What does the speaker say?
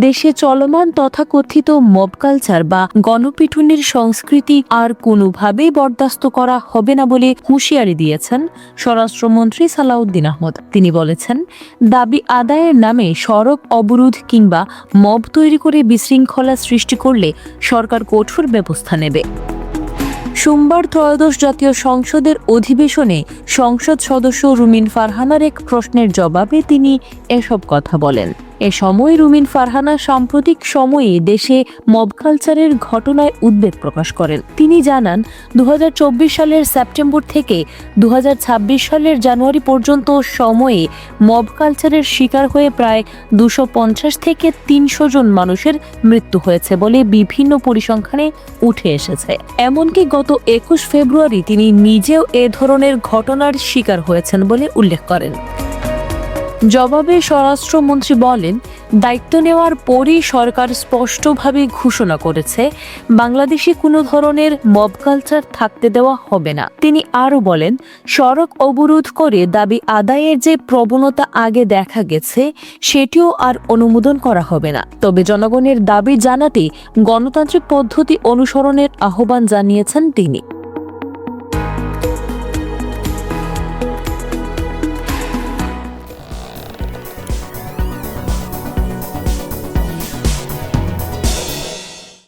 দেশে চলমান তথাকথিত মব কালচার বা গণপিটুনির সংস্কৃতি আর কোনোভাবেই বরদাস্ত করা হবে না বলে হুঁশিয়ারি দিয়েছেন স্বরাষ্ট্রমন্ত্রী সালাউদ্দিন আহমদ। তিনি বলেছেন, দাবি আদায়ের নামে সড়ক অবরোধ কিংবা মব তৈরি করে বিশৃঙ্খলা সৃষ্টি করলে সরকার কঠোর ব্যবস্থা নেবে। সোমবার ত্রয়োদশ জাতীয় সংসদের অধিবেশনে সংসদ সদস্য রুমিন ফারহানার এক প্রশ্নের জবাবে তিনি এসব কথা বলেন। এ সময় রুমিন ফারহানা সাম্প্রতিক সময়ে দেশে মব কালচারের ঘটনায় উদ্বেগ প্রকাশ করেন। তিনি জানান, 2024 সালের সেপ্টেম্বর থেকে 2026 সালের জানুয়ারি পর্যন্ত সময়ে মব কালচারের শিকার হয়ে প্রায় 250 থেকে 300 জন মানুষের মৃত্যু হয়েছে বলে বিভিন্ন পরিসংখ্যানে উঠে এসেছে। এমনকি গত 21 ফেব্রুয়ারি তিনি নিজেও এ ধরনের ঘটনার শিকার হয়েছেন বলে উল্লেখ করেন। জবাবে স্বরাষ্ট্রমন্ত্রী বলেন, দায়িত্ব নেওয়ার পরই সরকার স্পষ্টভাবে ঘোষণা করেছে বাংলাদেশে কোনো ধরনের মব কালচার থাকতে দেওয়া হবে না। তিনি আরও বলেন, সড়ক অবরোধ করে দাবি আদায়ের যে প্রবণতা আগে দেখা গেছে সেটিও আর অনুমোদন করা হবে না। তবে জনগণের দাবি জানাতে গণতান্ত্রিক পদ্ধতি অনুসরণের আহ্বান জানিয়েছেন তিনি।